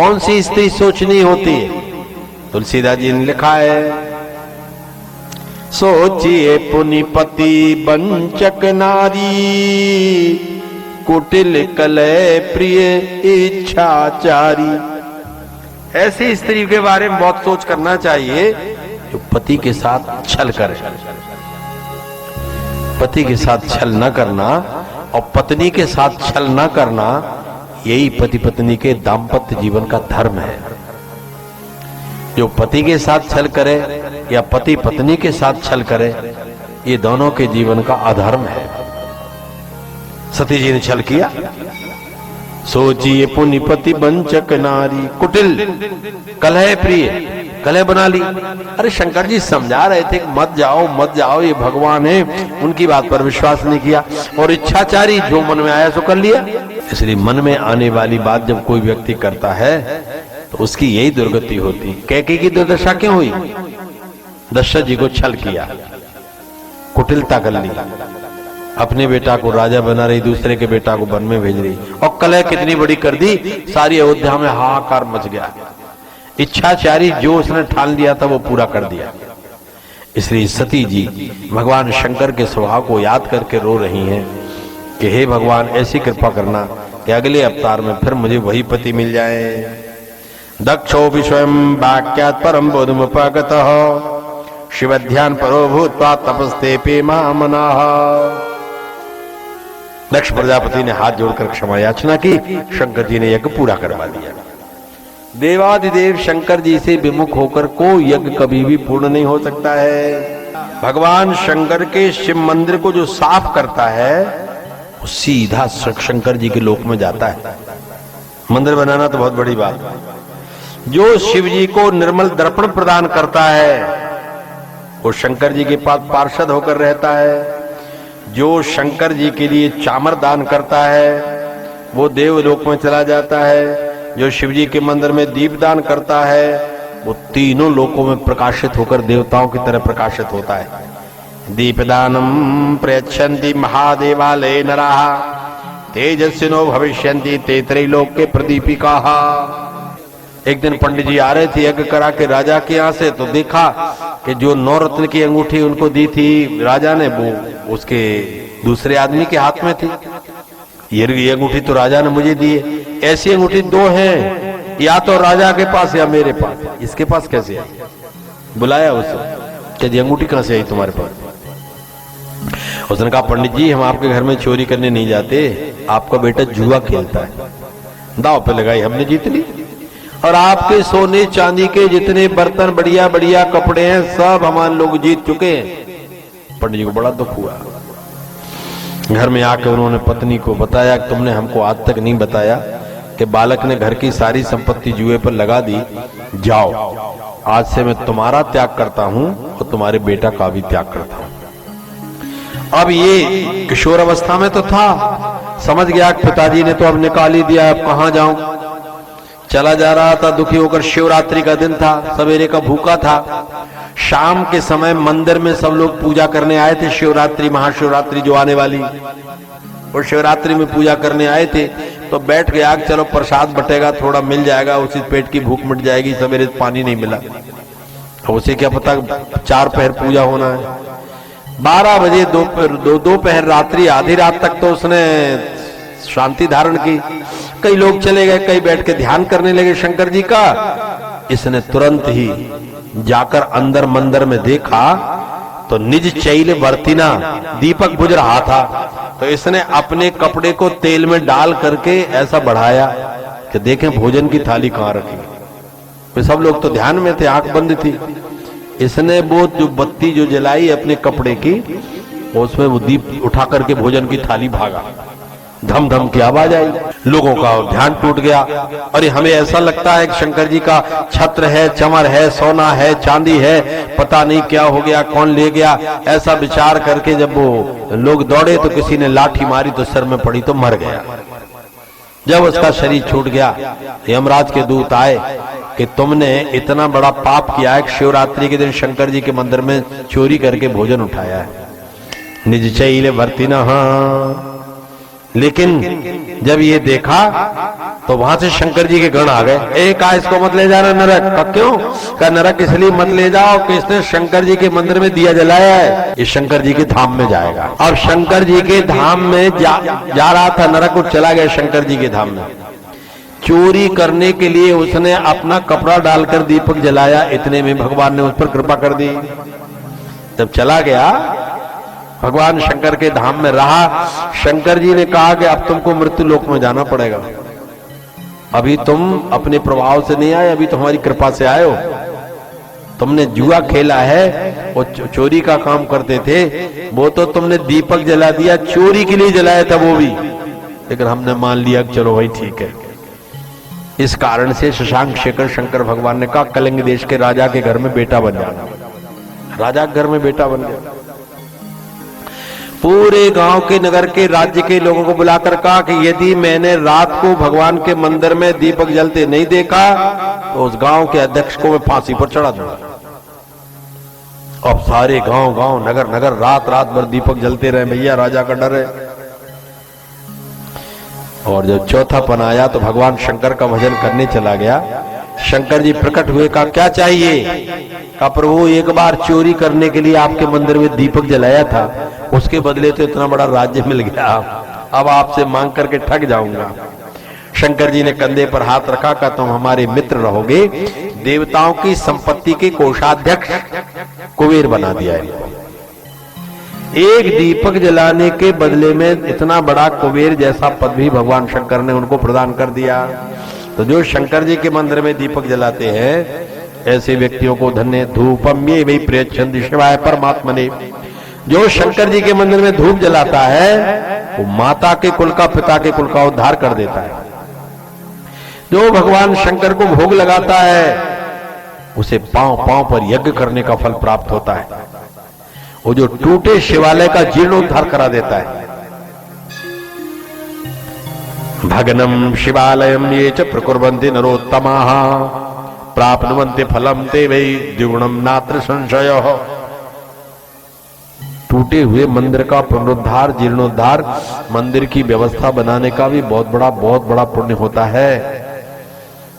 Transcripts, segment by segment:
कौन सी स्त्री सोचनी होती है? तुलसीदास जी ने लिखा है, सोचिए पुनिपति वंचक नारी, कुटिल कलह प्रिय इच्छाचारी। ऐसी स्त्री के बारे में बहुत सोच करना चाहिए जो पति के साथ छल करे। पति के साथ छल न करना और पत्नी के साथ छल न करना, यही पति पत्नी के दाम्पत्य जीवन का धर्म है। जो पति के साथ छल करे या पति पत्नी के साथ छल करे, ये दोनों के जीवन का अधर्म है। सती जी ने छल किया। सोचिए पुनिपति वंचक नारी, कुटिल कलह प्रिय, कलह बना ली। अरे शंकर जी समझा रहे थे मत जाओ मत जाओ, ये भगवान है, उनकी बात पर विश्वास नहीं किया। और इच्छाचारी, जो मन में आया सो कर लिया। इसलिए मन में आने वाली बात जब कोई व्यक्ति करता है तो उसकी यही दुर्गति होती। कैकेयी की दुर्दशा क्यों हुई? दशरथ जी को छल किया, कुटिलता कर ली, अपने बेटा को राजा बना रही, दूसरे के बेटा को वन में भेज रही, और कलह कितनी बड़ी कर दी, सारी अयोध्या में हाहाकार मच गया। इच्छाचारी जो उसने ठान लिया था वो पूरा कर दिया। इसलिए सती जी भगवान शंकर के स्वभाव को याद करके रो रही हैं कि हे भगवान, ऐसी कृपा करना कि अगले अवतार में फिर मुझे वही पति मिल जाए। दक्षो भी स्वयं वाक्यात् परम बोधमुपगतः, शिव ध्यान परो भूत्वा तपस्ते पे मामनाः। दक्ष प्रजापति ने हाथ जोड़कर क्षमा याचना की, शंकर जी ने यज्ञ पूरा करवा दिया। देवादिदेव शंकर जी से विमुख होकर कोई यज्ञ कभी भी पूर्ण नहीं हो सकता है। भगवान शंकर के शिव मंदिर को जो साफ करता है वो सीधा शंकर जी के लोक में जाता है। मंदिर बनाना तो बहुत बड़ी बात है। जो शिव जी को निर्मल दर्पण प्रदान करता है वो शंकर जी के पास पार्षद होकर रहता है। जो शंकर जी के लिए चामर दान करता है वो देवलोक में चला जाता है। जो शिव जी के मंदिर में दीप दान करता है वो तीनों लोकों में प्रकाशित होकर देवताओं की तरह प्रकाशित होता है। दीपदानम प्रयच्छन्ति महादेवालये नराः, तेजस्विनो भविष्यन्ति ते त्रैलोक्य के प्रदीपिकाः। एक दिन पंडित जी आ रहे थे यज्ञ करा के राजा के यहाँ से, तो देखा कि जो 9 रत्न की अंगूठी उनको दी थी राजा ने, वो उसके दूसरे आदमी के हाथ में थी। ये अंगूठी तो राजा ने मुझे दी है। ऐसी अंगूठी 2 हैं, या तो राजा के पास या मेरे पास, इसके पास कैसे आई? बुलाया उसे, क्या अंगूठी कहां से आई तुम्हारे पास? उसने कहा पंडित जी हम आपके घर में चोरी करने नहीं जाते, आपका बेटा जुआ खेलता है, दांव पे लगाई, हमने जीत ली, और आपके सोने चांदी के जितने बर्तन बढ़िया बढ़िया कपड़े हैं सब हमारे लोग जीत चुके हैं। पंडित जी को बड़ा दुख हुआ। घर में आकर उन्होंने पत्नी को बताया कि तुमने हमको आज तक नहीं बताया कि बालक ने घर की सारी संपत्ति जुए पर लगा दी, जाओ आज से मैं तुम्हारा त्याग करता हूं और तुम्हारे बेटा का भी त्याग करता हूं। अब ये किशोर अवस्था में तो था, समझ गया पिताजी ने तो अब निकाल ही दिया, अब कहां जाऊं। चला जा रहा था दुखी होकर। शिवरात्रि का दिन था, सवेरे का भूखा था। शाम के समय मंदिर में सब लोग पूजा करने आए थे। शिवरात्रि, महाशिवरात्रि जो आने वाली, और शिवरात्रि में पूजा करने आए थे तो बैठ गया कि चलो प्रसाद बटेगा, थोड़ा मिल जाएगा, उसी पेट की भूख मिट जाएगी। सवेरे पानी नहीं मिला, अब उसे क्या पता 4 पहर पूजा होना है। 12 बजे दोपहर रात्रि आधी रात तक तो उसने शांति धारण की। कई लोग चले गए, कई बैठ के ध्यान करने लगे शंकर जी का। इसने तुरंत ही जाकर अंदर मंदिर में देखा तो निज चैल वर्तिना दीपक बुझ रहा था। तो इसने अपने कपड़े को तेल में डाल करके ऐसा बढ़ाया कि देखें भोजन की थाली कहां रखी। तो सब लोग तो ध्यान में थे, आंख बंद थी। इसने वो जो बत्ती जो जलाई अपने कपड़े की, उसमें वो दीप उठा करके भोजन की थाली भागा। धम धम की आवाज आई, लोगों का ध्यान टूट गया। और हमें ऐसा लगता है कि शंकर जी का छत्र है, चमर है, सोना है, चांदी है, पता नहीं क्या हो गया, कौन ले गया। ऐसा विचार करके जब वो लोग दौड़े तो किसी ने लाठी मारी तो सर में पड़ी तो मर गया। जब उसका शरीर छूट गया, यमराज के दूत आए कि तुमने इतना बड़ा पाप किया है, शिवरात्रि के दिन शंकर जी के मंदिर में चोरी करके भोजन उठाया है। निज चैल वर्तिना। लेकिन जब ये देखा तो वहां से शंकर जी के गण आ गए, एक इसको मत ले जाना नरक। का क्यों? का नरक इसलिए मत ले जाओ कि इसने शंकर जी के मंदिर में दिया जलाया है, ये शंकर जी के धाम में जाएगा। अब शंकर जी के धाम में जा रहा था नरक, और चला गया शंकर जी के धाम में। चोरी करने के लिए उसने अपना कपड़ा डालकर दीपक जलाया, इतने में भगवान ने उस पर कृपा कर दी। जब चला गया भगवान शंकर के धाम में रहा, शंकर जी ने कहा कि अब तुमको मृत्यु लोक में जाना पड़ेगा, अभी तुम अपने प्रभाव से नहीं आए, अभी तुम्हारी कृपा से आए हो। तुमने जुआ खेला है, वो चोरी का काम करते थे, वो तो तुमने दीपक जला दिया, चोरी के लिए जलाया था वो भी, लेकिन हमने मान लिया कि चलो भाई ठीक है। इस कारण से शशांक शेखर शंकर भगवान ने कहा कलिंग देश के राजा के घर में बेटा बन जाना। राजा के घर में बेटा बन गया। पूरे गांव के नगर के राज्य के लोगों को बुलाकर कहा कि यदि मैंने रात को भगवान के मंदिर में दीपक जलते नहीं देखा तो उस गांव के अध्यक्ष को मैं फांसी पर चढ़ा दूंगा। अब सारे गांव नगर नगर रात रात भर दीपक जलते रहे, भैया राजा का डर है। और जब चौथापन आया तो भगवान शंकर का भजन करने चला गया। शंकर जी प्रकट हुए, कहा क्या चाहिए? कहा प्रभु एक बार चोरी करने के लिए आपके मंदिर में दीपक जलाया था, उसके बदले तो इतना बड़ा राज्य मिल गया, अब आपसे मांग करके ठग जाऊंगा। शंकर जी ने कंधे पर हाथ रखा, कहा तुम हमारे मित्र रहोगे। देवताओं की संपत्ति के कोषाध्यक्ष कुबेर बना दिया है। एक दीपक जलाने के बदले में इतना बड़ा कुबेर जैसा पद भी भगवान शंकर ने उनको प्रदान कर दिया। तो जो शंकर जी के मंदिर में दीपक जलाते हैं, ऐसे व्यक्तियों को धन्य धूपम ये वही प्रेक्षन्ति शिवाय परमात्मने। जो शंकर जी के मंदिर में धूप जलाता है वो माता के कुल का, पिता के कुल का उद्धार कर देता है। जो भगवान शंकर को भोग लगाता है उसे पांव पांव पर यज्ञ करने का फल प्राप्त होता है। वो जो टूटे शिवालय का जीर्णोद्धार करा देता है। भग्नम शिवालयम ये च प्रकुर्वन्ति नरोत्तमाः प्राप्नुवन्ति फलम ते वै द्विगुणम नात्र संशयः। टूटे हुए मंदिर का पुनरुद्धार, जीर्णोद्धार, मंदिर की व्यवस्था बनाने का भी बहुत बड़ा पुण्य होता है।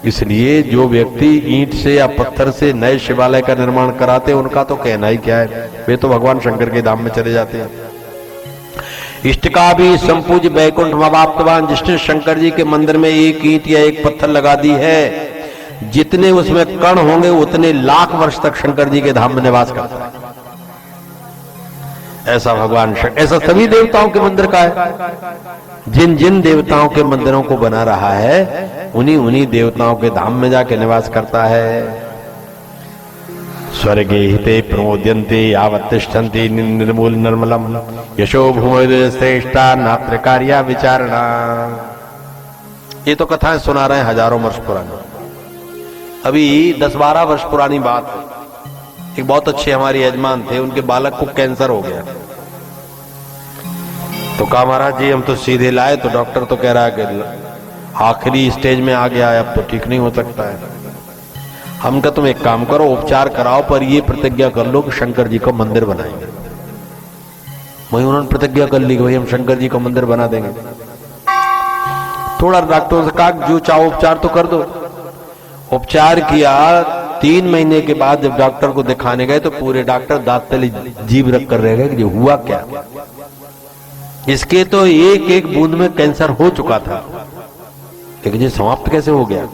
इसलिए जो व्यक्ति ईंट से या पत्थर से नए शिवालय का निर्माण कराते हैं उनका तो कहना ही क्या है, वे तो भगवान शंकर के धाम में चले जाते हैं। इष्ट का भी संपूज बैकुंठ मवाप्तवान, जिसने शंकर जी के मंदिर में एक ईंट या एक पत्थर लगा दी है, जितने उसमें कण होंगे उतने लाख वर्ष तक शंकर जी के धाम में निवास करता है। ऐसा भगवान शंकर, ऐसा सभी देवताओं के मंदिर का है। जिन जिन देवताओं के मंदिरों को बना रहा है उन्हीं देवताओं के धाम में जाके निवास करता है। स्वर्गे हिते प्रमोद्यन्ते यावत् तिष्ठन्ति निर्मूल निर्मलम यशो भूमि श्रेष्ठा नात्र कार्या विचारणा। ये तो कथाएं सुना रहे हैं हजारों वर्ष पुरानी। अभी 10-12 वर्ष पुरानी बात है। एक बहुत अच्छे हमारे यजमान थे, उनके बालक को कैंसर हो गया। तो कहा महाराज जी हम तो सीधे लाए, तो डॉक्टर तो कह रहा है कि आखिरी स्टेज में आ गया है, अब तो ठीक नहीं हो सकता है। हम कहा तुम एक काम करो, उपचार कराओ, पर ये प्रतिज्ञा कर लो कि शंकर जी का मंदिर बनाएंगे। वही उन्होंने प्रतिज्ञा कर ली कि भाई हम शंकर जी का मंदिर बना देंगे। थोड़ा डॉक्टरों से कहा जो चाहो उपचार तो कर दो। उपचार किया, 3 महीने के बाद जब डॉक्टर को दिखाने गए तो पूरे डॉक्टर दांत तले जीभ रख कर रह गए कि हुआ क्या। इसके तो एक एक बूंद में कैंसर हो चुका था, लेकिन ये समाप्त कैसे हो गया।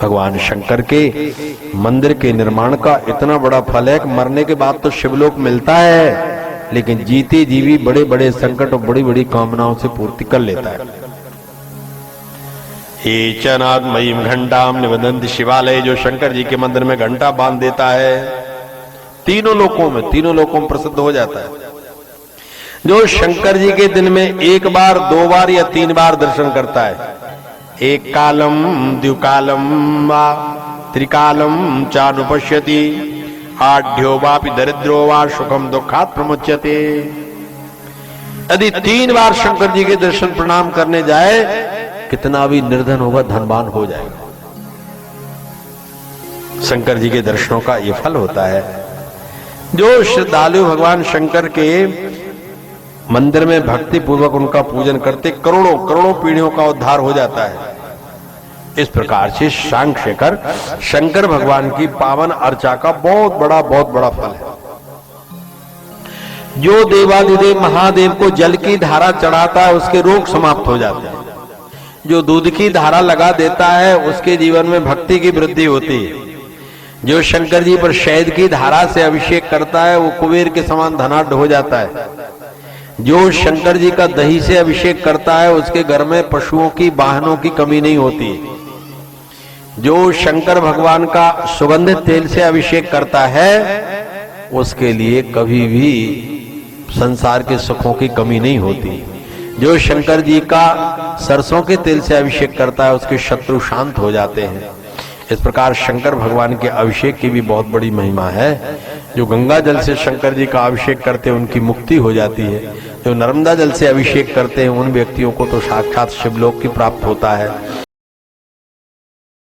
भगवान शंकर के मंदिर के निर्माण का इतना बड़ा फल है कि मरने के बाद तो शिवलोक मिलता है, लेकिन जीते जी भी बड़े बड़े संकट और बड़ी बड़ी कामनाओं से पूर्ति कर लेता है। एचनात्मयीं घंटाम निबधन्ति शिवालय, जो शंकर जी के मंदिर में घंटा बांध देता है तीनों लोकों में प्रसिद्ध हो जाता है। जो शंकर जी के दिन में 1 बार 2 बार या 3 बार दर्शन करता है, एक कालम द्विकालम वा त्रिकालम चानुपश्यति आढ्यो वापि दरिद्रो वा सुखम दुखात् प्रमुच्यते। यदि 3 बार शंकर जी के दर्शन प्रणाम करने जाए, कितना भी निर्धन होगा धनवान हो जाएगा। शंकर जी के दर्शनों का यह फल होता है। जो श्रद्धालु भगवान शंकर के मंदिर में भक्ति पूर्वक उनका पूजन करते, करोड़ों करोड़ों पीढ़ियों का उद्धार हो जाता है। इस प्रकार से शांग शेखर शंकर भगवान की पावन अर्चा का बहुत बड़ा फल है। जो देवादिदेव महादेव को जल की धारा चढ़ाता है उसके रोग समाप्त हो जाते हैं। जो दूध की धारा लगा देता है उसके जीवन में भक्ति की वृद्धि होती है। जो शंकर जी पर शहद की धारा से अभिषेक करता है वो कुबेर के समान धनाढ्य हो जाता है। जो शंकर जी का दही से अभिषेक करता है उसके घर में पशुओं की वाहनों की कमी नहीं होती। जो शंकर भगवान का सुगंधित तेल से अभिषेक करता है उसके लिए कभी भी संसार के सुखों की कमी नहीं होती। जो शंकर जी का सरसों के तेल से अभिषेक करता है उसके शत्रु शांत हो जाते हैं। इस प्रकार शंकर भगवान के अभिषेक की भी बहुत बड़ी महिमा है। जो गंगा जल से शंकर जी का अभिषेक करते हैं उनकी मुक्ति हो जाती है। जो नर्मदा जल से अभिषेक करते हैं उन व्यक्तियों को तो साक्षात शिवलोक की प्राप्त होता है।